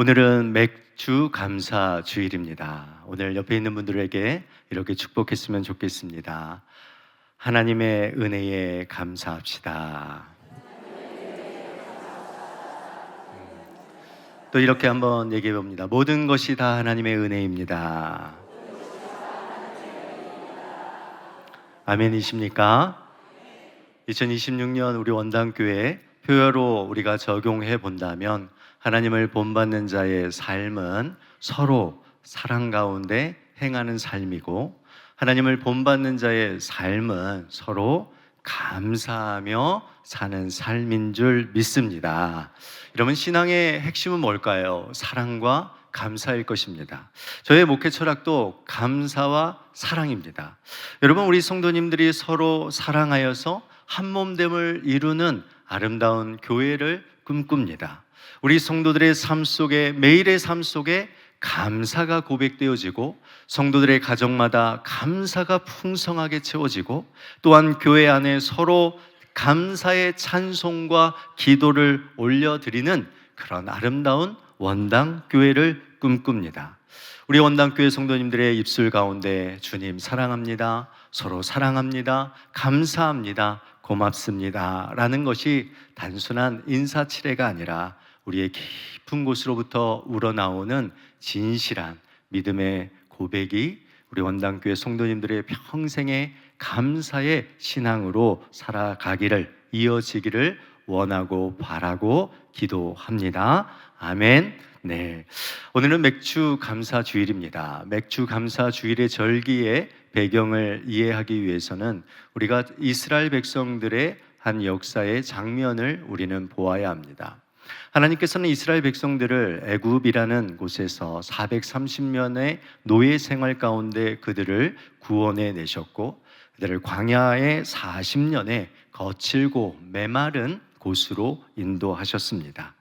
오늘은 맥주 감사 주일입니다. 오늘 옆에 있는 분들에게 이렇게 축복했으면 좋겠습니다. 하나님의 은혜에 감사합시다. 또 이렇게 한번 얘기해 봅니다. 모든 것이 다 하나님의 은혜입니다. 아멘이십니까? 2026년 우리 원당교회 표어로 우리가 적용해 본다면 하나님을 본받는 자의 삶은 서로 사랑 가운데 행하는 삶이고, 하나님을 본받는 자의 삶은 서로 감사하며 사는 삶인 줄 믿습니다. 여러분, 신앙의 핵심은 뭘까요? 사랑과 감사일 것입니다. 저의 목회 철학도 감사와 사랑입니다. 여러분, 우리 성도님들이 서로 사랑하여서 한몸됨을 이루는 아름다운 교회를 꿈꿉니다. 우리 성도들의 삶 속에, 매일의 삶 속에 감사가 고백되어지고, 성도들의 가정마다 감사가 풍성하게 채워지고, 또한 교회 안에 서로 감사의 찬송과 기도를 올려드리는 그런 아름다운 원당교회를 꿈꿉니다. 우리 원당교회 성도님들의 입술 가운데 주님 사랑합니다, 서로 사랑합니다, 감사합니다, 고맙습니다 라는 것이 단순한 인사치레가 아니라 우리의 깊은 곳으로부터 우러나오는 진실한 믿음의 고백이 우리 원당교회 성도님들의 평생의 감사의 신앙으로 살아가기를, 이어지기를 원하고 바라고 기도합니다. 아멘. 네, 오늘은 맥주 감사 주일입니다. 맥주 감사 주일의 절기의 배경을 이해하기 위해서는 우리가 이스라엘 백성들의 한 역사의 장면을 우리는 보아야 합니다. 하나님께서는 이스라엘 백성들을 애굽이라는 곳에서 430년의 노예 생활 가운데 그들을 구원해 내셨고, 그들을 광야의 40년의 거칠고 메마른 곳으로 인도하셨습니다.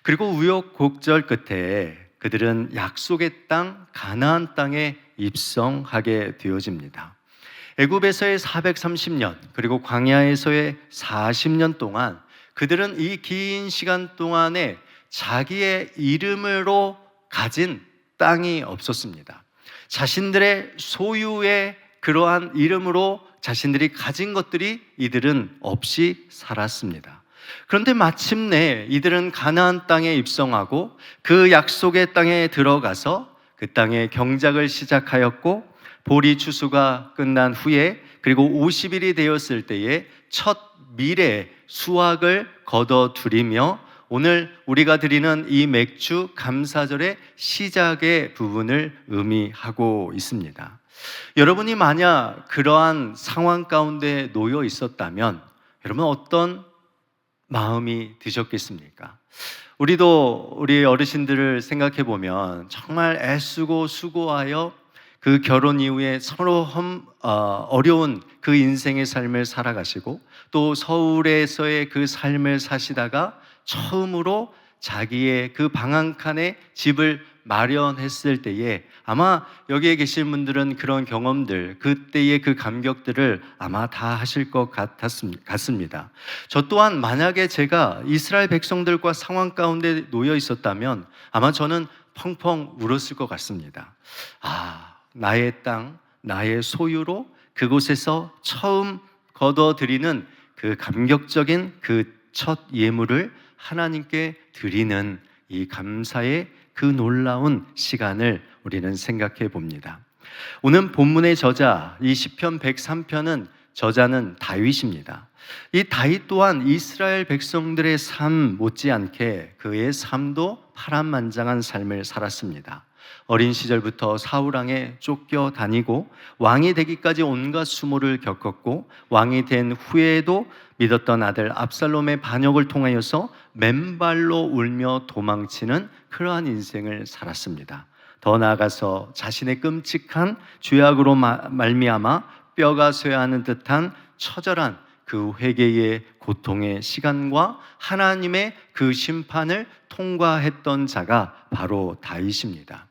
그리고 우여곡절 끝에 그들은 약속의 땅 가나안 땅에 입성하게 되어집니다. 애굽에서의 430년 그리고 광야에서의 40년 동안 그들은 이 긴 시간 동안에 자기의 이름으로 가진 땅이 없었습니다. 자신들의 소유의 그러한 이름으로 자신들이 가진 것들이 이들은 없이 살았습니다. 그런데 마침내 이들은 가나안 땅에 입성하고 그 약속의 땅에 들어가서 그 땅의 경작을 시작하였고, 보리 추수가 끝난 후에 그리고 50일이 되었을 때에 첫 밀의 수확을 거둬들이며 오늘 우리가 드리는 이 맥주 감사절의 시작의 부분을 의미하고 있습니다. 여러분이 만약 그러한 상황 가운데 놓여 있었다면 여러분 어떤 마음이 드셨겠습니까? 우리도 우리 어르신들을 생각해 보면 정말 애쓰고 수고하여 그 결혼 이후에 서로 어려운 그 인생의 삶을 살아가시고, 또 서울에서의 그 삶을 사시다가 처음으로 자기의 그 방 한 칸에 집을 마련했을 때에 아마 여기에 계신 분들은 그런 경험들, 그때의 그 감격들을 아마 다 하실 것 같습니다. 저 또한 만약에 제가 이스라엘 백성들과 상황 가운데 놓여 있었다면 아마 저는 펑펑 울었을 것 같습니다. 나의 땅, 나의 소유로 그곳에서 처음 거둬들이는 그 감격적인 그 첫 예물을 하나님께 드리는 이 감사의 그 놀라운 시간을 우리는 생각해 봅니다. 오늘 본문의 저자, 이 시편 103편은 저자는 다윗입니다. 이 다윗 또한 이스라엘 백성들의 삶 못지않게 그의 삶도 파란만장한 삶을 살았습니다. 어린 시절부터 사울왕에 쫓겨 다니고 왕이 되기까지 온갖 수모를 겪었고, 왕이 된 후에도 믿었던 아들 압살롬의 반역을 통하여서 맨발로 울며 도망치는 그러한 인생을 살았습니다. 더 나아가서 자신의 끔찍한 죄악으로 말미암아 뼈가 쇠하는 듯한 처절한 그 회개의 고통의 시간과 하나님의 그 심판을 통과했던 자가 바로 다윗입니다.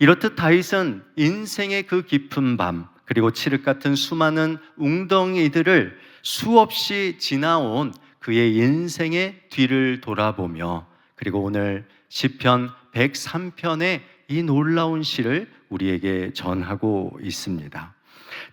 이렇듯 다윗은 인생의 그 깊은 밤 그리고 칠흑 같은 수많은 웅덩이들을 수없이 지나온 그의 인생의 뒤를 돌아보며, 그리고 오늘 시편 103편의 이 놀라운 시를 우리에게 전하고 있습니다.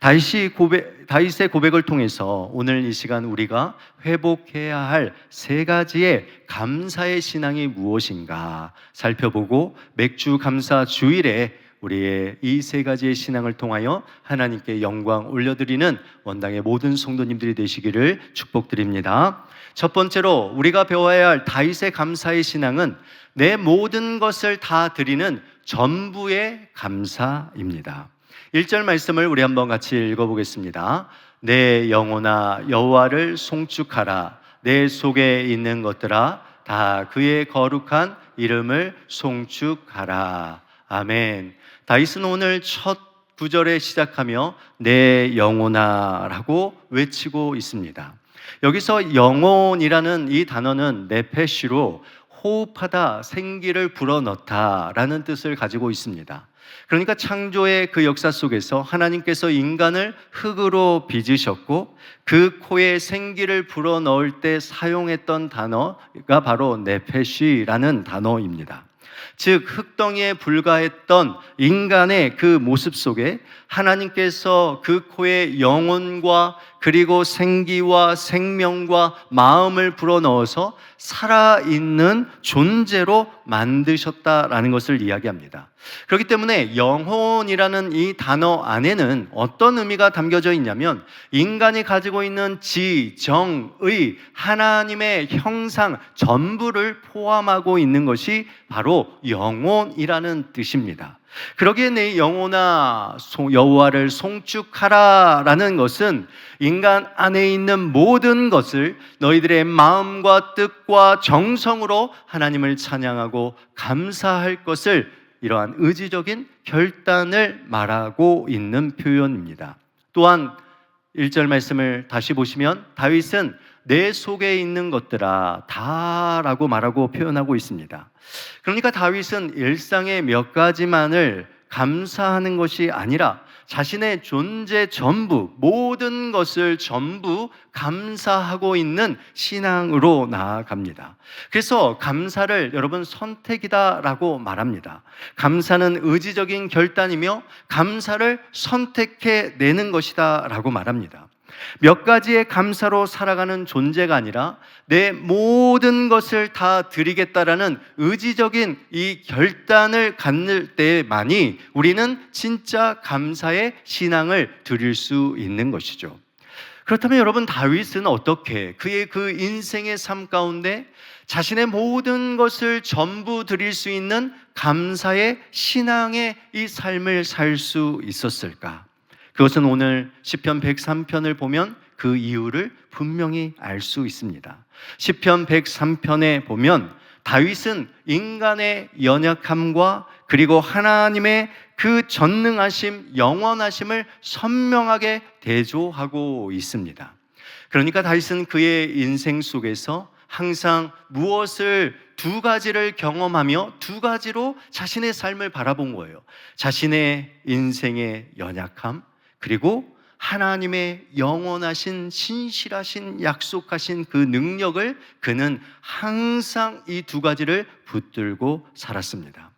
다윗의 고백을 통해서 오늘 이 시간 우리가 회복해야 할 세 가지의 감사의 신앙이 무엇인가 살펴보고 맥주 감사 주일에 우리의 이 세 가지의 신앙을 통하여 하나님께 영광 올려드리는 원당의 모든 성도님들이 되시기를 축복드립니다. 첫 번째로 우리가 배워야 할 다윗의 감사의 신앙은 내 모든 것을 다 드리는 전부의 감사입니다. 1절 말씀을 우리 한번 같이 읽어보겠습니다. 내 영혼아 여호와를 송축하라. 내 속에 있는 것들아 다 그의 거룩한 이름을 송축하라. 아멘. 다윗은 오늘 첫 구절에 시작하며 내 영혼아 라고 외치고 있습니다. 여기서 영혼이라는 이 단어는 네페시로 호흡하다, 생기를 불어넣다 라는 뜻을 가지고 있습니다. 그러니까 창조의 그 역사 속에서 하나님께서 인간을 흙으로 빚으셨고 그 코에 생기를 불어넣을 때 사용했던 단어가 바로 네페시라는 단어입니다. 즉 흙덩이에 불과했던 인간의 그 모습 속에 하나님께서 그 코에 영혼과 그리고 생기와 생명과 마음을 불어넣어서 살아있는 존재로 만드셨다라는 것을 이야기합니다. 그렇기 때문에 영혼이라는 이 단어 안에는 어떤 의미가 담겨져 있냐면 인간이 가지고 있는 지, 정, 의, 하나님의 형상 전부를 포함하고 있는 것이 바로 영혼이라는 뜻입니다. 그러기에 내 영혼아 여호와를 송축하라 라는 것은 인간 안에 있는 모든 것을 너희들의 마음과 뜻과 정성으로 하나님을 찬양하고 감사할 것을 이러한 의지적인 결단을 말하고 있는 표현입니다. 또한 1절 말씀을 다시 보시면 다윗은 내 속에 있는 것들아 다 라고 말하고 표현하고 있습니다. 그러니까 다윗은 일상의 몇 가지만을 감사하는 것이 아니라 자신의 존재 전부, 모든 것을 전부 감사하고 있는 신앙으로 나아갑니다. 그래서 감사를 여러분 선택이다라고 말합니다. 감사는 의지적인 결단이며 감사를 선택해내는 것이다라고 말합니다. 몇 가지의 감사로 살아가는 존재가 아니라 내 모든 것을 다 드리겠다라는 의지적인 이 결단을 갖는 때만이 우리는 진짜 감사의 신앙을 드릴 수 있는 것이죠. 그렇다면 여러분 다윗은 어떻게 그의 그 인생의 삶 가운데 자신의 모든 것을 전부 드릴 수 있는 감사의 신앙의 이 삶을 살 수 있었을까? 그것은 오늘 시편 103편을 보면 그 이유를 분명히 알 수 있습니다. 시편 103편에 보면 다윗은 인간의 연약함과 그리고 하나님의 그 전능하심, 영원하심을 선명하게 대조하고 있습니다. 그러니까 다윗은 그의 인생 속에서 항상 무엇을 두 가지를 경험하며 두 가지로 자신의 삶을 바라본 거예요. 자신의 인생의 연약함, 그리고 하나님의 영원하신 신실하신 약속하신 그 능력을 그는 항상 이 두 가지를 붙들고 살았습니다.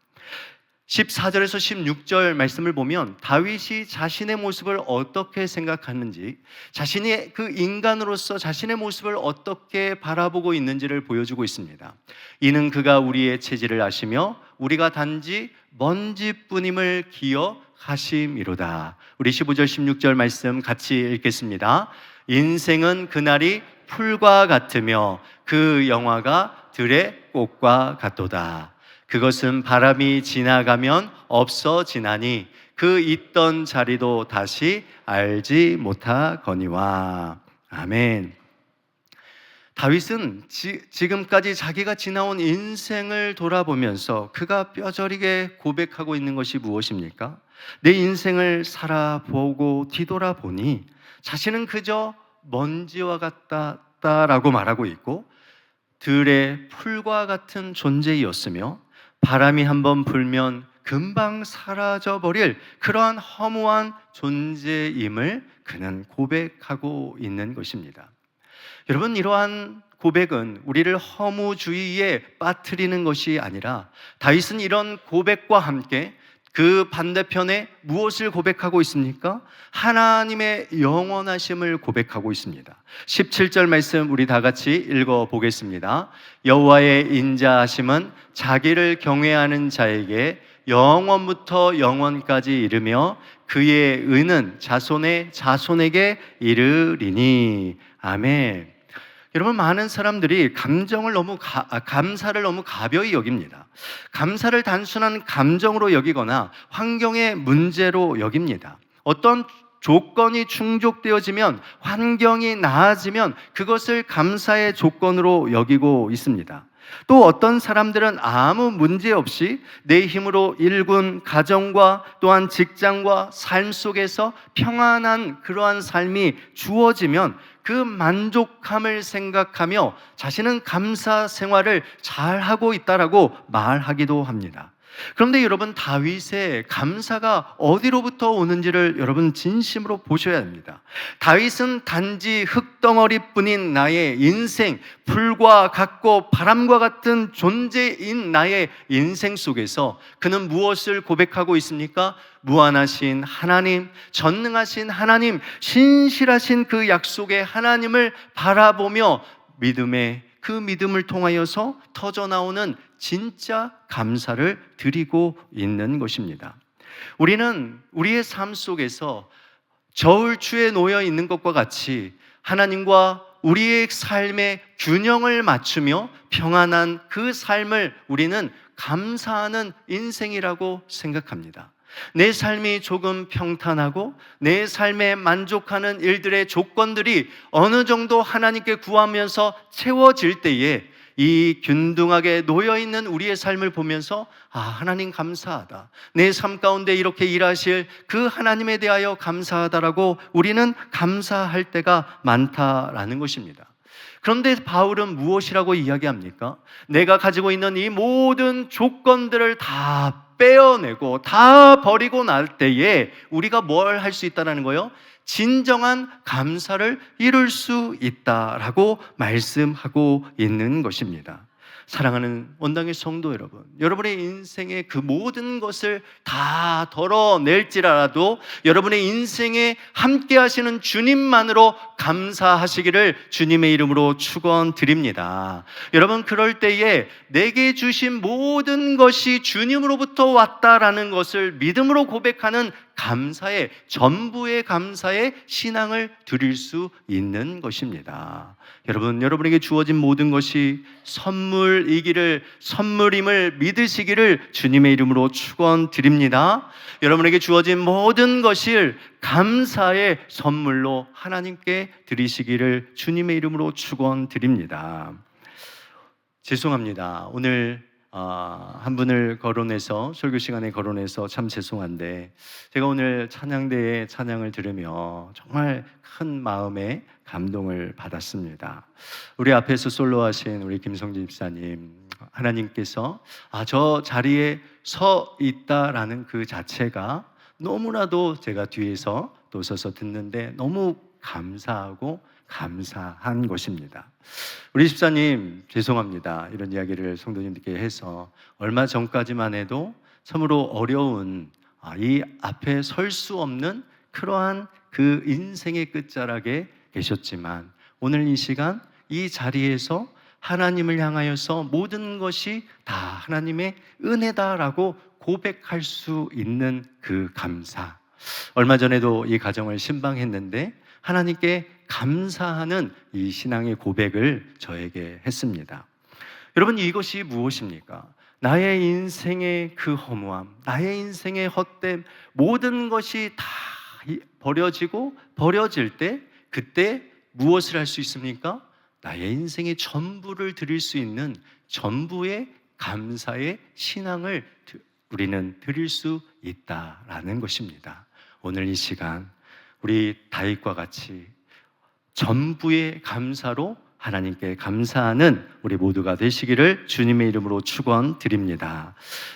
14절에서 16절 말씀을 보면 다윗이 자신의 모습을 어떻게 생각하는지, 자신이 그 인간으로서 자신의 모습을 어떻게 바라보고 있는지를 보여주고 있습니다. 이는 그가 우리의 체질을 아시며 우리가 단지 먼지뿐임을 기억하심이로다. 우리 15절 16절 말씀 같이 읽겠습니다. 인생은 그날이 풀과 같으며 그 영화가 들의 꽃과 같도다. 그것은 바람이 지나가면 없어지나니 그 있던 자리도 다시 알지 못하거니와. 아멘. 다윗은 지금까지 자기가 지나온 인생을 돌아보면서 그가 뼈저리게 고백하고 있는 것이 무엇입니까? 내 인생을 살아보고 뒤돌아보니 자신은 그저 먼지와 같다라고 말하고 있고 들의 풀과 같은 존재였으며 바람이 한번 불면 금방 사라져버릴 그러한 허무한 존재임을 그는 고백하고 있는 것입니다. 여러분, 이러한 고백은 우리를 허무주의에 빠뜨리는 것이 아니라 다윗은 이런 고백과 함께 그 반대편에 무엇을 고백하고 있습니까? 하나님의 영원하심을 고백하고 있습니다. 17절 말씀 우리 다 같이 읽어보겠습니다. 여호와의 인자하심은 자기를 경외하는 자에게 영원부터 영원까지 이르며 그의 의는 자손의 자손에게 이르리니. 아멘. 여러분, 많은 사람들이 감사를 너무 가벼이 여깁니다. 감사를 단순한 감정으로 여기거나 환경의 문제로 여깁니다. 어떤 조건이 충족되어지면, 환경이 나아지면 그것을 감사의 조건으로 여기고 있습니다. 또 어떤 사람들은 아무 문제 없이 내 힘으로 일군 가정과 또한 직장과 삶 속에서 평안한 그러한 삶이 주어지면 그 만족함을 생각하며 자신은 감사 생활을 잘하고 있다라고 말하기도 합니다. 그런데 여러분, 다윗의 감사가 어디로부터 오는지를 여러분 진심으로 보셔야 합니다. 다윗은 단지 흙덩어리뿐인 나의 인생, 불과 같고 바람과 같은 존재인 나의 인생 속에서 그는 무엇을 고백하고 있습니까? 무한하신 하나님, 전능하신 하나님, 신실하신 그 약속의 하나님을 바라보며 그 믿음을 통하여서 터져나오는 진짜 감사를 드리고 있는 것입니다. 우리는 우리의 삶 속에서 저울추에 놓여 있는 것과 같이 하나님과 우리의 삶의 균형을 맞추며 평안한 그 삶을 우리는 감사하는 인생이라고 생각합니다. 내 삶이 조금 평탄하고 내 삶에 만족하는 일들의 조건들이 어느 정도 하나님께 구하면서 채워질 때에 이 균등하게 놓여있는 우리의 삶을 보면서 하나님 감사하다, 내 삶 가운데 이렇게 일하실 그 하나님에 대하여 감사하다라고 우리는 감사할 때가 많다라는 것입니다. 그런데 바울은 무엇이라고 이야기합니까? 내가 가지고 있는 이 모든 조건들을 다 빼어내고 다 버리고 날 때에 우리가 뭘 할 수 있다는 거예요? 진정한 감사를 이룰 수 있다라고 말씀하고 있는 것입니다. 사랑하는 원당의 성도 여러분, 여러분의 인생의 그 모든 것을 다 덜어낼지라도 여러분의 인생에 함께 하시는 주님만으로 감사하시기를 주님의 이름으로 축원드립니다. 여러분, 그럴 때에 내게 주신 모든 것이 주님으로부터 왔다라는 것을 믿음으로 고백하는 감사의, 전부의 감사의 신앙을 드릴 수 있는 것입니다. 여러분, 여러분에게 주어진 모든 것이 선물임을 믿으시기를 주님의 이름으로 축원드립니다. 여러분에게 주어진 모든 것을 감사의 선물로 하나님께 드리시기를 주님의 이름으로 축원드립니다. 죄송합니다. 오늘 한 분을 거론해서, 설교 시간에 거론해서 참 죄송한데, 제가 오늘 찬양대에 찬양을 들으며 정말 큰 마음에 감동을 받았습니다. 우리 앞에서 솔로하신 우리 김성진 집사님, 하나님께서 저 자리에 서 있다라는 그 자체가 너무나도 제가 뒤에서 또 서서 듣는데 너무 감사하고 감사한 것입니다. 우리 집사님, 죄송합니다. 이런 이야기를 성도님들께 해서 얼마 전까지만 해도 참으로 어려운 이 앞에 설 수 없는 그러한 그 인생의 끝자락에 계셨지만 오늘 이 시간 이 자리에서 하나님을 향하여서 모든 것이 다 하나님의 은혜다라고 고백할 수 있는 그 감사. 얼마 전에도 이 가정을 신방했는데 하나님께 감사하는 이 신앙의 고백을 저에게 했습니다. 여러분, 이것이 무엇입니까? 나의 인생의 그 허무함, 나의 인생의 헛됨, 모든 것이 다 버려질 때, 그때 무엇을 할 수 있습니까? 나의 인생의 전부를 드릴 수 있는 전부의 감사의 신앙을 우리는 드릴 수 있다라는 것입니다. 오늘 이 시간 우리 다윗과 같이 전부의 감사로 하나님께 감사하는 우리 모두가 되시기를 주님의 이름으로 축원드립니다.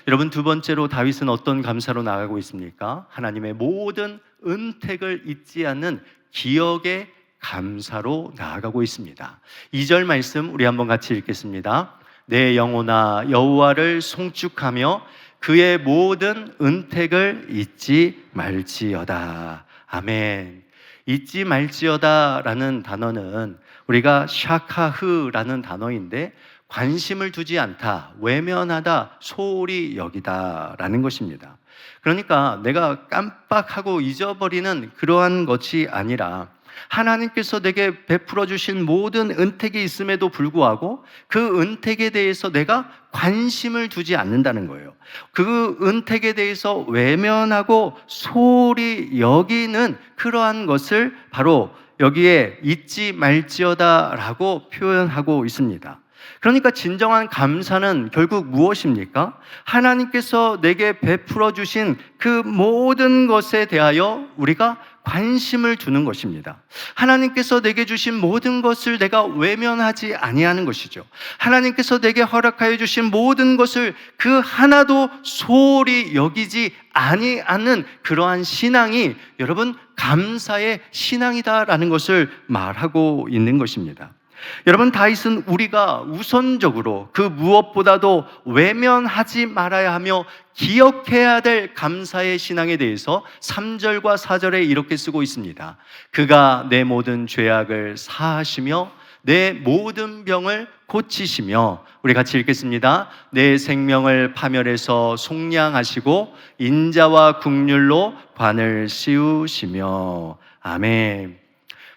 여러분, 두 번째로 다윗은 어떤 감사로 나아가고 있습니까? 하나님의 모든 은택을 잊지 않는 기억의 감사로 나아가고 있습니다. 2절 말씀 우리 한번 같이 읽겠습니다. 내 영혼아 여호와를 송축하며 그의 모든 은택을 잊지 말지어다. 아멘. 잊지 말지어다라는 단어는 우리가 샤카흐라는 단어인데 관심을 두지 않다, 외면하다, 소홀히 여기다라는 것입니다. 그러니까 내가 깜빡하고 잊어버리는 그러한 것이 아니라 하나님께서 내게 베풀어 주신 모든 은택이 있음에도 불구하고 그 은택에 대해서 내가 관심을 두지 않는다는 거예요. 그 은택에 대해서 외면하고 소홀히 여기는 그러한 것을 바로 여기에 잊지 말지어다라고 표현하고 있습니다. 그러니까 진정한 감사는 결국 무엇입니까? 하나님께서 내게 베풀어 주신 그 모든 것에 대하여 우리가 관심을 두는 것입니다. 하나님께서 내게 주신 모든 것을 내가 외면하지 아니하는 것이죠. 하나님께서 내게 허락하여 주신 모든 것을 그 하나도 소홀히 여기지 아니하는 그러한 신앙이 여러분 감사의 신앙이다라는 것을 말하고 있는 것입니다. 여러분 다윗은 우리가 우선적으로 그 무엇보다도 외면하지 말아야 하며 기억해야 될 감사의 신앙에 대해서 3절과 4절에 이렇게 쓰고 있습니다. 그가 내 모든 죄악을 사하시며 내 모든 병을 고치시며, 우리 같이 읽겠습니다. 내 생명을 파멸해서 속량하시고 인자와 국률로 관을 씌우시며. 아멘.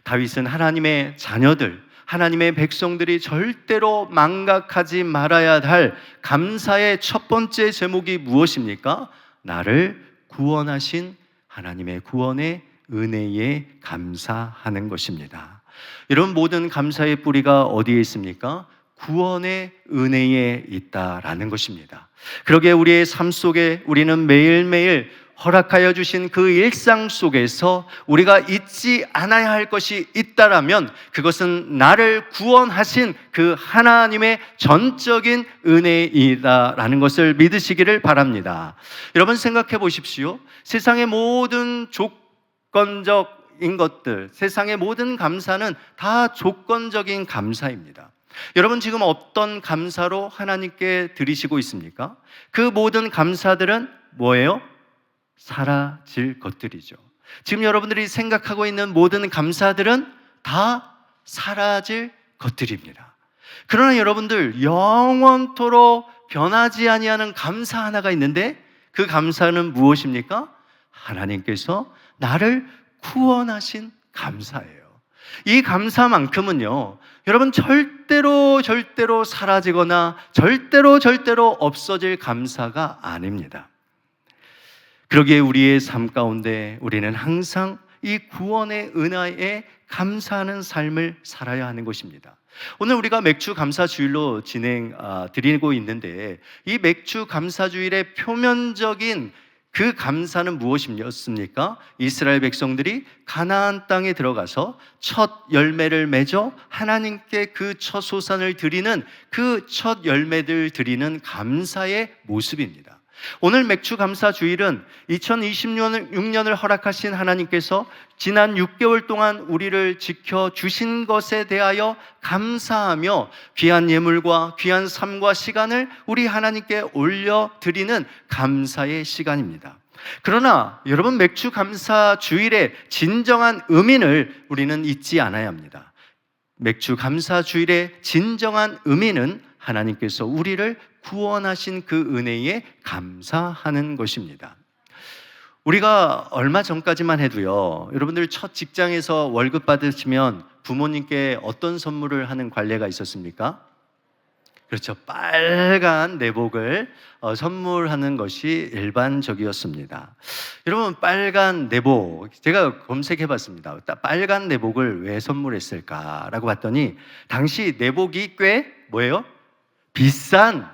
다윗은 하나님의 자녀들, 하나님의 백성들이 절대로 망각하지 말아야 할 감사의 첫 번째 제목이 무엇입니까? 나를 구원하신 하나님의 구원의 은혜에 감사하는 것입니다. 이런 모든 감사의 뿌리가 어디에 있습니까? 구원의 은혜에 있다라는 것입니다. 그러기에 우리의 삶 속에 우리는 매일매일 허락하여 주신 그 일상 속에서 우리가 잊지 않아야 할 것이 있다라면 그것은 나를 구원하신 그 하나님의 전적인 은혜이다라는 것을 믿으시기를 바랍니다. 여러분 생각해 보십시오. 세상의 모든 조건적인 것들, 세상의 모든 감사는 다 조건적인 감사입니다. 여러분 지금 어떤 감사로 하나님께 드리시고 있습니까? 그 모든 감사들은 뭐예요? 사라질 것들이죠. 지금 여러분들이 생각하고 있는 모든 감사들은 다 사라질 것들입니다. 그러나 여러분들 영원토록 변하지 아니하는 감사 하나가 있는데 그 감사는 무엇입니까? 하나님께서 나를 구원하신 감사예요. 이 감사만큼은요, 여러분 절대로 사라지거나 절대로 없어질 감사가 아닙니다. 그러기에 우리의 삶 가운데 우리는 항상 이 구원의 은혜에 감사하는 삶을 살아야 하는 것입니다. 오늘 우리가 맥주 감사주일로 드리고 있는데 이 맥주 감사주일의 표면적인 그 감사는 무엇이었습니까? 이스라엘 백성들이 가나안 땅에 들어가서 첫 열매를 맺어 하나님께 그 첫 소산을 드리는 그 첫 열매들 드리는 감사의 모습입니다. 오늘 맥주 감사 주일은 2026년을 허락하신 하나님께서 지난 6개월 동안 우리를 지켜주신 것에 대하여 감사하며 귀한 예물과 귀한 삶과 시간을 우리 하나님께 올려드리는 감사의 시간입니다. 그러나 여러분 맥주 감사 주일의 진정한 의미를 우리는 잊지 않아야 합니다. 맥주 감사 주일의 진정한 의미는 하나님께서 우리를 구원하신 그 은혜에 감사하는 것입니다. 우리가 얼마 전까지만 해도요, 여러분들 첫 직장에서 월급 받으시면 부모님께 어떤 선물을 하는 관례가 있었습니까? 그렇죠. 빨간 내복을 선물하는 것이 일반적이었습니다. 여러분 빨간 내복, 제가 검색해 봤습니다. 빨간 내복을 왜 선물했을까라고 봤더니 당시 내복이 꽤 뭐예요? 비싼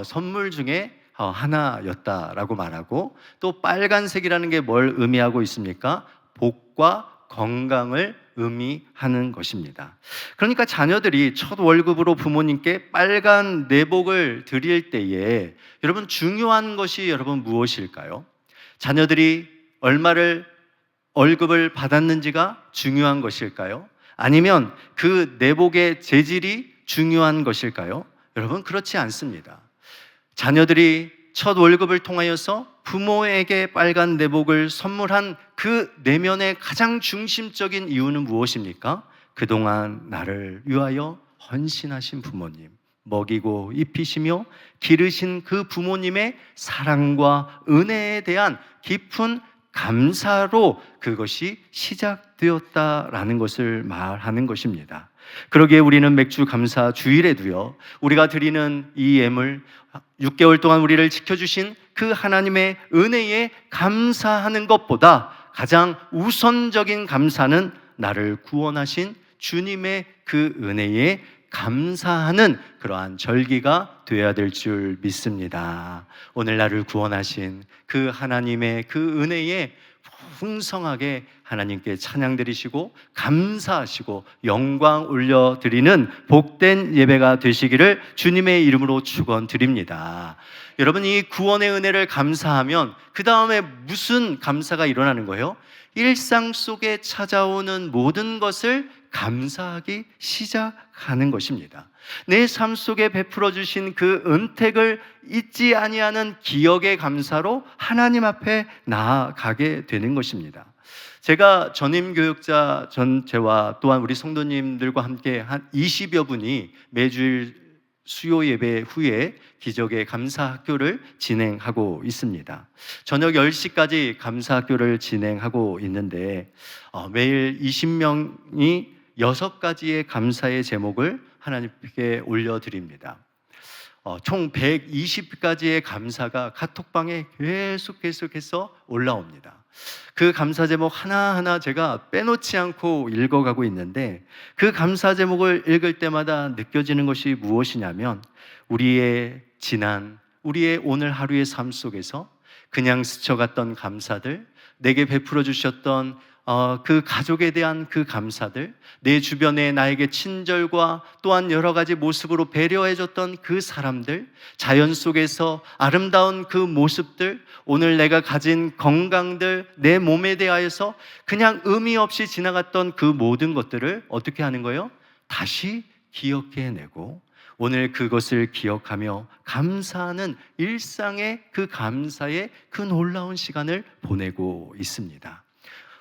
선물 중에 하나였다라고 말하고, 또 빨간색이라는 게 뭘 의미하고 있습니까? 복과 건강을 의미하는 것입니다. 그러니까 자녀들이 첫 월급으로 부모님께 빨간 내복을 드릴 때에 여러분 중요한 것이 여러분 무엇일까요? 자녀들이 얼마를 월급을 받았는지가 중요한 것일까요? 아니면 그 내복의 재질이 중요한 것일까요? 여러분, 그렇지 않습니다. 자녀들이 첫 월급을 통하여서 부모에게 빨간 내복을 선물한 그 내면의 가장 중심적인 이유는 무엇입니까? 그동안 나를 위하여 헌신하신 부모님, 먹이고 입히시며 기르신 그 부모님의 사랑과 은혜에 대한 깊은 감사로 그것이 시작되었다라는 것을 말하는 것입니다. 그러기에 우리는 맥주 감사 주일에도요, 우리가 드리는 이 예물, 6개월 동안 우리를 지켜주신 그 하나님의 은혜에 감사하는 것보다 가장 우선적인 감사는 나를 구원하신 주님의 그 은혜에 감사하는 그러한 절기가 되어야 될 줄 믿습니다. 오늘 나를 구원하신 그 하나님의 그 은혜에 풍성하게 하나님께 찬양 드리시고 감사하시고 영광 올려드리는 복된 예배가 되시기를 주님의 이름으로 축원드립니다. 여러분, 이 구원의 은혜를 감사하면 그 다음에 무슨 감사가 일어나는 거예요? 일상 속에 찾아오는 모든 것을 감사하기 시작하는 것입니다. 내 삶 속에 베풀어 주신 그 은택을 잊지 아니하는 기억의 감사로 하나님 앞에 나아가게 되는 것입니다. 제가 전임 교육자 전체와 또한 우리 성도님들과 함께 한 20여 분이 매주일 수요 예배 후에 기적의 감사학교를 진행하고 있습니다. 저녁 10시까지 감사학교를 진행하고 있는데 매일 20명이 6가지의 감사의 제목을 하나님께 올려드립니다. 총 120가지의 감사가 카톡방에 계속해서 올라옵니다. 그 감사 제목 하나하나 제가 빼놓지 않고 읽어가고 있는데, 그 감사 제목을 읽을 때마다 느껴지는 것이 무엇이냐면, 우리의 오늘 하루의 삶 속에서 그냥 스쳐갔던 감사들, 내게 베풀어 주셨던 그 가족에 대한 그 감사들, 내 주변에 나에게 친절과 또한 여러 가지 모습으로 배려해줬던 그 사람들, 자연 속에서 아름다운 그 모습들, 오늘 내가 가진 건강들, 내 몸에 대하여서 그냥 의미 없이 지나갔던 그 모든 것들을 어떻게 하는 거예요? 다시 기억해내고 오늘 그것을 기억하며 감사하는 일상의 그 감사의 그 놀라운 시간을 보내고 있습니다.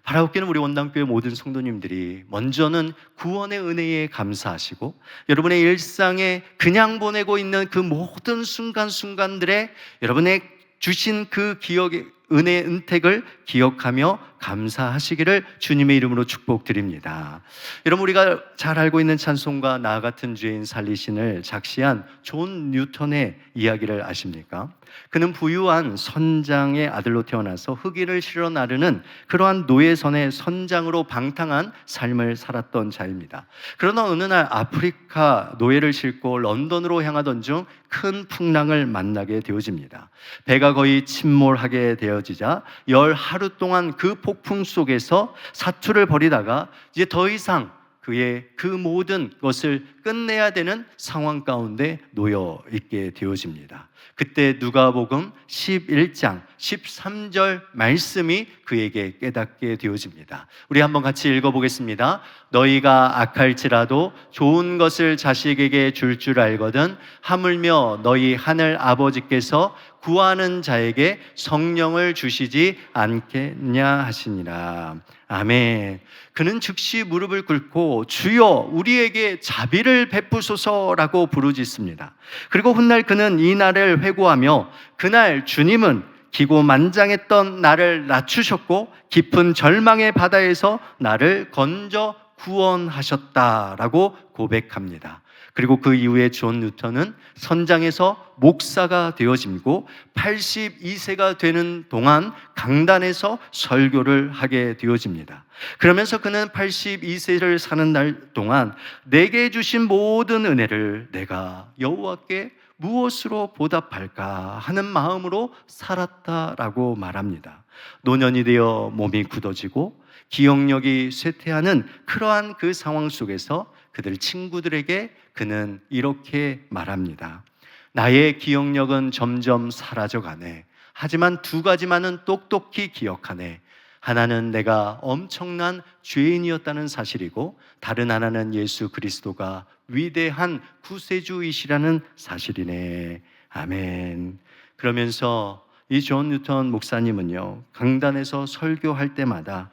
바라옵기는 우리 원당교회 모든 성도님들이 먼저는 구원의 은혜에 감사하시고, 여러분의 일상에 그냥 보내고 있는 그 모든 순간순간들에 여러분의 주신 그 기억의 은혜의 은택을 기억하며 감사하시기를 주님의 이름으로 축복드립니다. 여러분, 우리가 잘 알고 있는 찬송가 나 같은 죄인 살리신을 작시한 존 뉴턴의 이야기를 아십니까? 그는 부유한 선장의 아들로 태어나서 흑인을 실어 나르는 그러한 노예선의 선장으로 방탕한 삶을 살았던 자입니다. 그러나 어느 날 아프리카 노예를 싣고 런던으로 향하던 중 큰 풍랑을 만나게 되어집니다. 배가 거의 침몰하게 되어지자 열 하루 동안 그 폭풍 속에서 사투를 벌이다가 이제 더 이상 그의 그 모든 것을 끝내야 되는 상황 가운데 놓여 있게 되어집니다. 그때 누가복음 11장 13절 말씀이 그에게 깨닫게 되어집니다. 우리 한번 같이 읽어보겠습니다. 너희가 악할지라도 좋은 것을 자식에게 줄 알거든 하물며 너희 하늘 아버지께서 구하는 자에게 성령을 주시지 않겠냐 하시니라. 아멘. 그는 즉시 무릎을 꿇고 주여 우리에게 자비를 베푸소서라고 부르짖습니다. 그리고 훗날 그는 이 날을 회고하며 그날 주님은 기고만장했던 나를 낮추셨고 깊은 절망의 바다에서 나를 건져 구원하셨다라고 고백합니다. 그리고 그 이후에 존 뉴턴은 선장에서 목사가 되어지고 82세가 되는 동안 강단에서 설교를 하게 되어집니다. 그러면서 그는 82세를 사는 날 동안 내게 주신 모든 은혜를 내가 여호와께 무엇으로 보답할까 하는 마음으로 살았다라고 말합니다. 노년이 되어 몸이 굳어지고 기억력이 쇠퇴하는 그러한 그 상황 속에서 그들 친구들에게 그는 이렇게 말합니다. 나의 기억력은 점점 사라져가네. 하지만 2가지만은 똑똑히 기억하네. 하나는 내가 엄청난 죄인이었다는 사실이고 다른 하나는 예수 그리스도가 위대한 구세주이시라는 사실이네. 아멘. 그러면서 이 존 뉴턴 목사님은요, 강단에서 설교할 때마다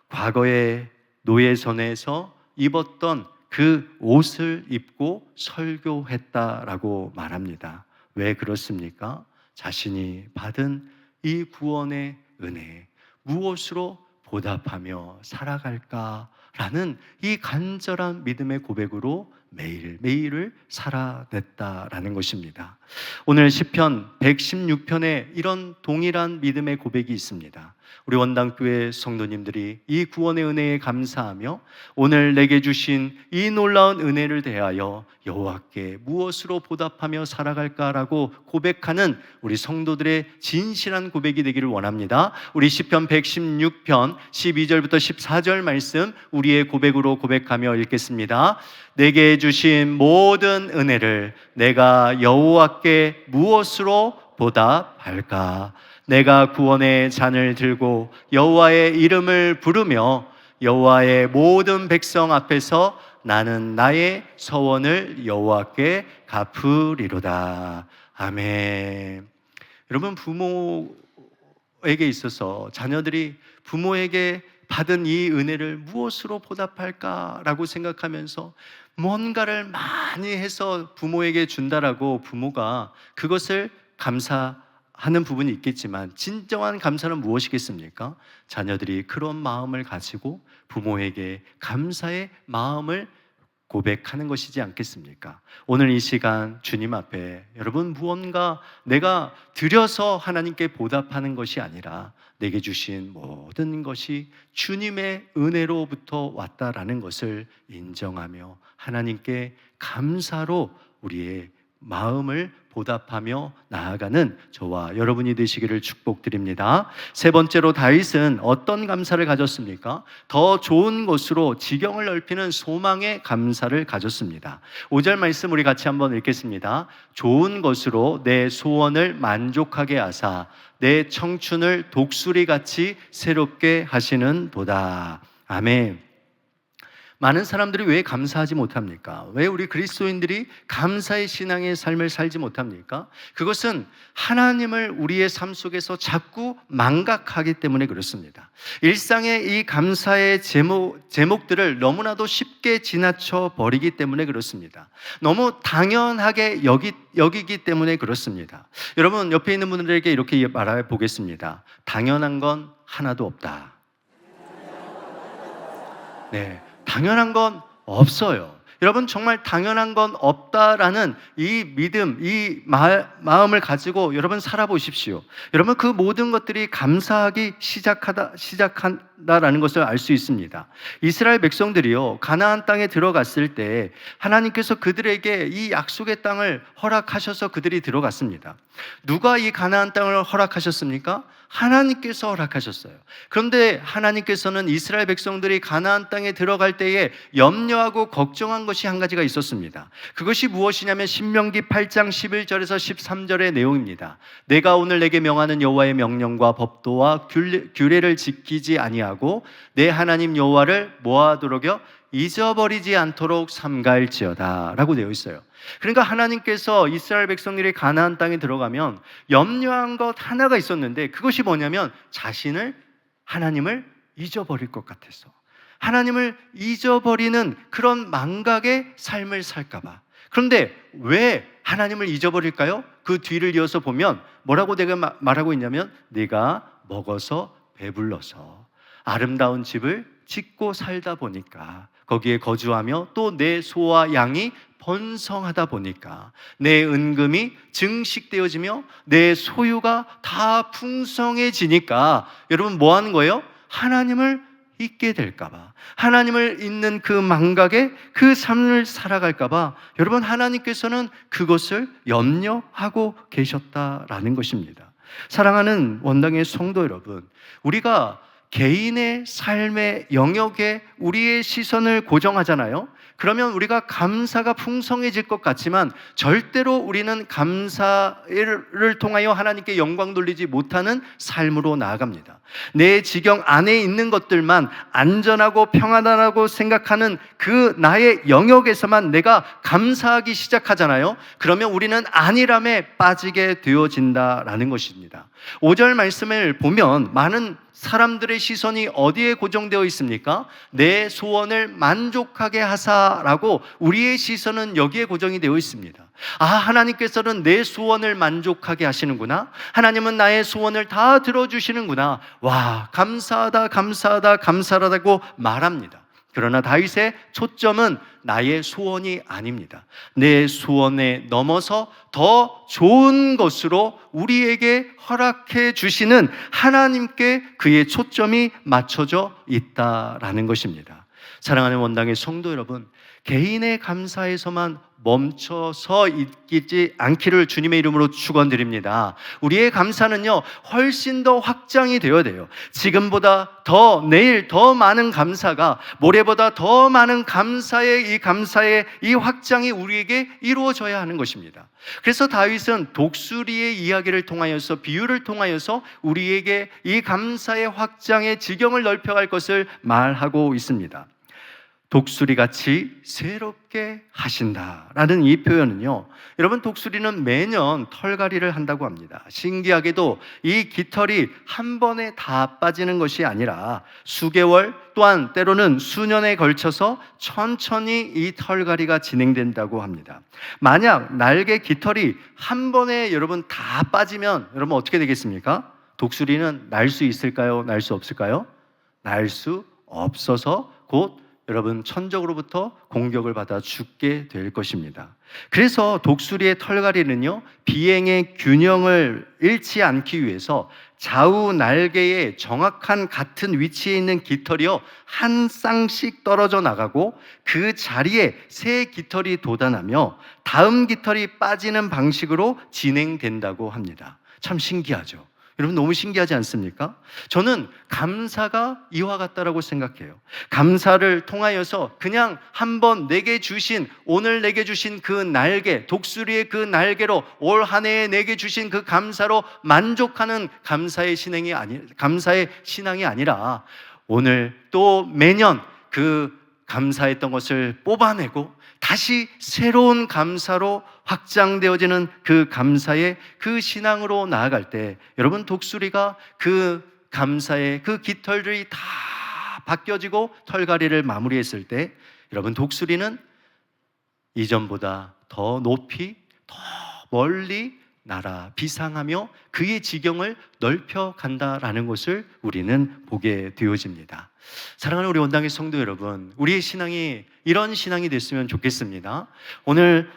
과거에 노예선에서 입었던 그 옷을 입고 설교했다라고 말합니다. 왜 그렇습니까? 자신이 받은 이 구원의 은혜, 무엇으로 보답하며 살아갈까라는 이 간절한 믿음의 고백으로 매일매일을 살아냈다라는 것입니다. 오늘 시편 116편에 이런 동일한 믿음의 고백이 있습니다. 우리 원당교회 성도님들이 이 구원의 은혜에 감사하며 오늘 내게 주신 이 놀라운 은혜를 대하여 여호와께 무엇으로 보답하며 살아갈까라고 고백하는 우리 성도들의 진실한 고백이 되기를 원합니다. 우리 시편 116편 12절부터 14절 말씀 우리의 고백으로 고백하며 읽겠습니다. 내게 주신 모든 은혜를 내가 여호와께 무엇으로 보답할까? 내가 구원의 잔을 들고 여호와의 이름을 부르며 여호와의 모든 백성 앞에서 나는 나의 서원을 여호와께 갚으리로다. 아멘. 여러분, 부모에게 있어서 자녀들이 부모에게 받은 이 은혜를 무엇으로 보답할까라고 생각하면서 뭔가를 많이 해서 부모에게 준다라고 부모가 그것을 감사하는 부분이 있겠지만 진정한 감사는 무엇이겠습니까? 자녀들이 그런 마음을 가지고 부모에게 감사의 마음을 고백하는 것이지 않겠습니까? 오늘 이 시간 주님 앞에 여러분 무언가 내가 드려서 하나님께 보답하는 것이 아니라 내게 주신 모든 것이 주님의 은혜로부터 왔다라는 것을 인정하며 하나님께 감사로 우리의 마음을 보답하며 나아가는 저와 여러분이 되시기를 축복드립니다. 세 번째로 다윗은 어떤 감사를 가졌습니까? 더 좋은 것으로 지경을 넓히는 소망의 감사를 가졌습니다. 5절 말씀 우리 같이 한번 읽겠습니다. 좋은 것으로 내 소원을 만족하게 하사 내 청춘을 독수리같이 새롭게 하시는 도다. 아멘. 많은 사람들이 왜 감사하지 못합니까? 왜 우리 그리스도인들이 감사의 신앙의 삶을 살지 못합니까? 그것은 하나님을 우리의 삶 속에서 자꾸 망각하기 때문에 그렇습니다. 일상의 이 감사의 제목들을 너무나도 쉽게 지나쳐 버리기 때문에 그렇습니다. 너무 당연하게 여기기 때문에 그렇습니다. 여러분, 옆에 있는 분들에게 이렇게 말해 보겠습니다. 당연한 건 하나도 없다. 네. 당연한 건 없어요. 여러분, 정말 당연한 건 없다라는 이 믿음, 이 마음을 가지고 여러분 살아보십시오. 여러분, 그 모든 것들이 감사하기 시작한다라는 것을 알 수 있습니다. 이스라엘 백성들이요, 가나안 땅에 들어갔을 때 하나님께서 그들에게 이 약속의 땅을 허락하셔서 그들이 들어갔습니다. 누가 이 가나안 땅을 허락하셨습니까? 하나님께서 허락하셨어요. 그런데 하나님께서는 이스라엘 백성들이 가나안 땅에 들어갈 때에 염려하고 걱정한 것이 한 가지가 있었습니다. 그것이 무엇이냐면 신명기 8장 11절에서 13절의 내용입니다. 내가 오늘 내게 명하는 여호와의 명령과 법도와 규례를 지키지 아니하고 내 하나님 여호와를 뭐하도록요? 잊어버리지 않도록 삼가할지어다 라고 되어 있어요. 그러니까 하나님께서 이스라엘 백성들이 가나안 땅에 들어가면 염려한 것 하나가 있었는데 그것이 뭐냐면 하나님을 잊어버릴 것 같아서 하나님을 잊어버리는 그런 망각의 삶을 살까 봐. 그런데 왜 하나님을 잊어버릴까요? 그 뒤를 이어서 보면 뭐라고 내가 말하고 있냐면 네가 먹어서 배불러서 아름다운 집을 짓고 살다 보니까 거기에 거주하며 또 내 소와 양이 번성하다 보니까 내 은금이 증식되어지며 내 소유가 다 풍성해지니까 여러분 뭐 하는 거예요? 하나님을 잊게 될까 봐, 하나님을 잊는 그 망각에 그 삶을 살아갈까 봐 여러분 하나님께서는 그것을 염려하고 계셨다라는 것입니다. 사랑하는 원당의 성도 여러분, 우리가 개인의 삶의 영역에 우리의 시선을 고정하잖아요. 그러면 우리가 감사가 풍성해질 것 같지만 절대로 우리는 감사를 통하여 하나님께 영광 돌리지 못하는 삶으로 나아갑니다. 내 지경 안에 있는 것들만 안전하고 평안하다고 생각하는 그 나의 영역에서만 내가 감사하기 시작하잖아요. 그러면 우리는 안일함에 빠지게 되어진다라는 것입니다. 5절 말씀을 보면 많은 사람들의 시선이 어디에 고정되어 있습니까? 내 소원을 만족하게 하사라고 우리의 시선은 여기에 고정이 되어 있습니다. 하나님께서는 내 소원을 만족하게 하시는구나. 하나님은 나의 소원을 다 들어주시는구나. 와, 감사하다, 감사하다, 감사하다고 말합니다. 그러나 다윗의 초점은 나의 소원이 아닙니다. 내 소원에 넘어서 더 좋은 것으로 우리에게 허락해 주시는 하나님께 그의 초점이 맞춰져 있다라는 것입니다. 사랑하는 원당의 성도 여러분, 개인의 감사에서만 멈춰서 있지 않기를 주님의 이름으로 축원드립니다. 우리의 감사는요, 훨씬 더 확장이 되어야 돼요. 지금보다 더, 내일 더 많은 감사가, 모레보다 더 많은 감사의 이 확장이 우리에게 이루어져야 하는 것입니다. 그래서 다윗은 독수리의 이야기를 통하여서, 비유를 통하여서 우리에게 이 감사의 확장의 지경을 넓혀갈 것을 말하고 있습니다. 독수리같이 새롭게 하신다라는 이 표현은요, 여러분, 독수리는 매년 털갈이를 한다고 합니다. 신기하게도 이 깃털이 한 번에 다 빠지는 것이 아니라 수개월, 또한 때로는 수년에 걸쳐서 천천히 이 털갈이가 진행된다고 합니다. 만약 날개 깃털이 한 번에 여러분 다 빠지면 여러분 어떻게 되겠습니까? 독수리는 날 수 있을까요? 날 수 없을까요? 날 수 없어서 곧 여러분 천적으로부터 공격을 받아 죽게 될 것입니다. 그래서 독수리의 털갈이는요, 비행의 균형을 잃지 않기 위해서 좌우 날개의 정확한 같은 위치에 있는 깃털이요, 한 쌍씩 떨어져 나가고 그 자리에 새 깃털이 돋아나며 다음 깃털이 빠지는 방식으로 진행된다고 합니다. 참 신기하죠. 여러분, 너무 신기하지 않습니까? 저는 감사가 이와 같다라고 생각해요. 감사를 통하여서 그냥 한번 내게 주신, 오늘 내게 주신 그 날개, 독수리의 그 날개로 올 한 해에 내게 주신 그 감사로 만족하는 감사의 신앙이 아니라 오늘 또 매년 그 감사했던 것을 뽑아내고 다시 새로운 감사로 확장되어지는 그 감사의 그 신앙으로 나아갈 때, 여러분, 독수리가 그 감사의 그 깃털들이 다 바뀌어지고 털갈이를 마무리했을 때, 여러분, 독수리는 이전보다 더 높이, 더 멀리 날아 비상하며 그의 지경을 넓혀간다라는 것을 우리는 보게 되어집니다. 사랑하는 우리 원당의 성도 여러분, 우리의 신앙이 이런 신앙이 됐으면 좋겠습니다. 오늘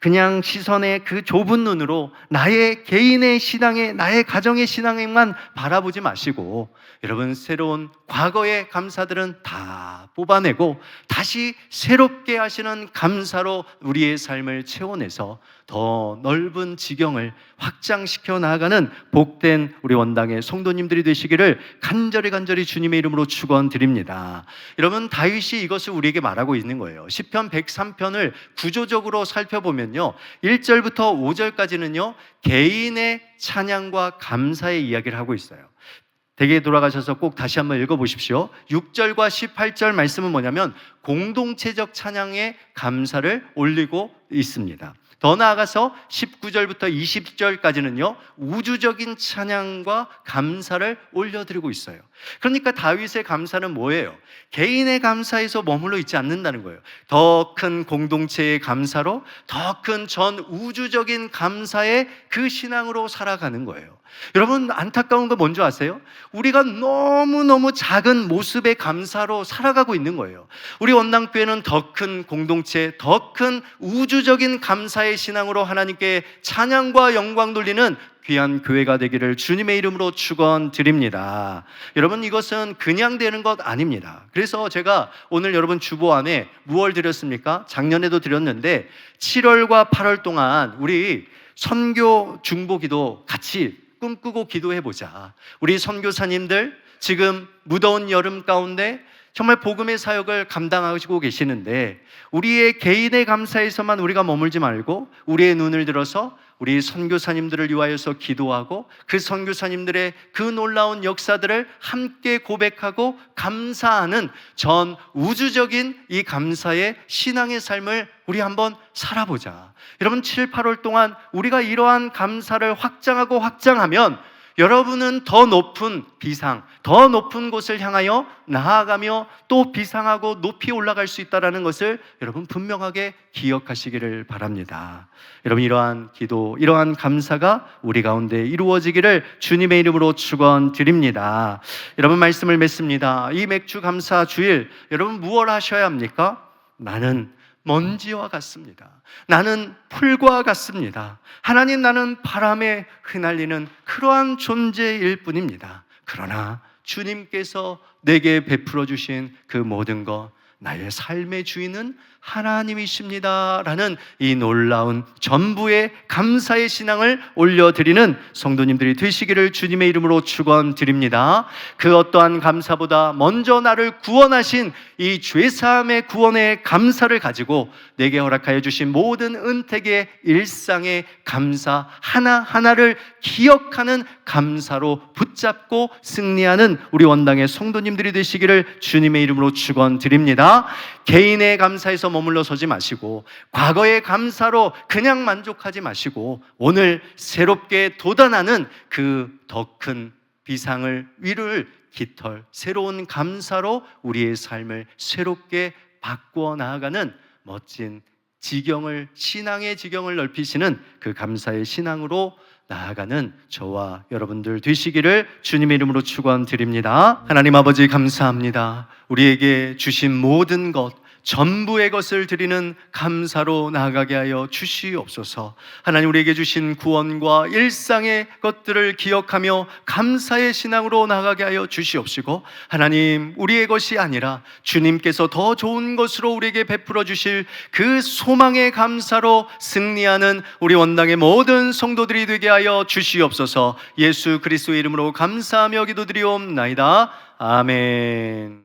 그냥 시선의 그 좁은 눈으로 나의 개인의 신앙에, 나의 가정의 신앙에만 바라보지 마시고, 여러분, 새로운 과거의 감사들은 다 뽑아내고 다시 새롭게 하시는 감사로 우리의 삶을 채워내서 더 넓은 지경을 확장시켜 나아가는 복된 우리 원당의 성도님들이 되시기를 간절히 주님의 이름으로 축원드립니다. 여러분, 다윗이 이것을 우리에게 말하고 있는 거예요. 시편 103편을 구조적으로 살펴보면요, 1절부터 5절까지는요 개인의 찬양과 감사의 이야기를 하고 있어요. 댁에 돌아가셔서 꼭 다시 한번 읽어보십시오. 6절과 18절 말씀은 뭐냐면 공동체적 찬양의 감사를 올리고 있습니다. 더 나아가서 19절부터 20절까지는요 우주적인 찬양과 감사를 올려드리고 있어요. 그러니까 다윗의 감사는 뭐예요? 개인의 감사에서 머물러 있지 않는다는 거예요. 더 큰 공동체의 감사로, 더 큰 전 우주적인 감사의 그 신앙으로 살아가는 거예요. 여러분, 안타까운 거 뭔지 아세요? 우리가 너무너무 작은 모습의 감사로 살아가고 있는 거예요. 우리 원당교회는 더 큰 공동체, 더 큰 우주적인 감사의 신앙으로 하나님께 찬양과 영광 돌리는 귀한 교회가 되기를 주님의 이름으로 축원드립니다. 여러분, 이것은 그냥 되는 것 아닙니다. 그래서 제가 오늘 여러분 주보 안에 무엇을 드렸습니까? 작년에도 드렸는데 7월과 8월 동안 우리 선교 중보기도 같이 꿈꾸고 기도해보자. 우리 선교사님들, 지금 무더운 여름 가운데 정말 복음의 사역을 감당하시고 계시는데 우리의 개인의 감사에서만 우리가 머물지 말고 우리의 눈을 들어서 우리 선교사님들을 위하여서 기도하고 그 선교사님들의 그 놀라운 역사들을 함께 고백하고 감사하는 전 우주적인 이 감사의 신앙의 삶을 우리 한번 살아보자. 여러분 7, 8월 동안 우리가 이러한 감사를 확장하면 여러분은 더 높은 비상, 더 높은 곳을 향하여 나아가며 또 비상하고 높이 올라갈 수 있다는 것을 여러분 분명하게 기억하시기를 바랍니다. 여러분 이러한 기도, 이러한 감사가 우리 가운데 이루어지기를 주님의 이름으로 축원드립니다. 여러분 말씀을 맺습니다. 이 맥주 감사 주일 여러분 무엇을 하셔야 합니까? 나는 먼지와 같습니다. 나는 풀과 같습니다. 하나님, 나는 바람에 휘날리는 그러한 존재일 뿐입니다. 그러나 주님께서 내게 베풀어 주신 그 모든 것, 나의 삶의 주인은 하나님이십니다 라는 이 놀라운 전부의 감사의 신앙을 올려드리는 성도님들이 되시기를 주님의 이름으로 축원드립니다. 그 어떠한 감사보다 먼저 나를 구원하신 이 죄사함의 구원의 감사를 가지고 내게 허락하여 주신 모든 은택의 일상의 감사 하나하나를 기억하는 감사로 붙잡고 승리하는 우리 원당의 성도님들이 되시기를 주님의 이름으로 축원드립니다. 개인의 감사에서 머물러 서지 마시고 과거의 감사로 그냥 만족하지 마시고 오늘 새롭게 돋아나는 그 더 큰 비상을 위를 깃털 새로운 감사로 우리의 삶을 새롭게 바꾸어 나아가는 멋진 지경을, 신앙의 지경을 넓히시는 그 감사의 신앙으로 나아가는 저와 여러분들 되시기를 주님의 이름으로 축원드립니다. 하나님 아버지 감사합니다. 우리에게 주신 모든 것, 전부의 것을 드리는 감사로 나아가게 하여 주시옵소서. 하나님, 우리에게 주신 구원과 일상의 것들을 기억하며 감사의 신앙으로 나아가게 하여 주시옵시고, 하나님, 우리의 것이 아니라 주님께서 더 좋은 것으로 우리에게 베풀어 주실 그 소망의 감사로 승리하는 우리 원당의 모든 성도들이 되게 하여 주시옵소서. 예수 그리스도의 이름으로 감사하며 기도드리옵나이다. 아멘.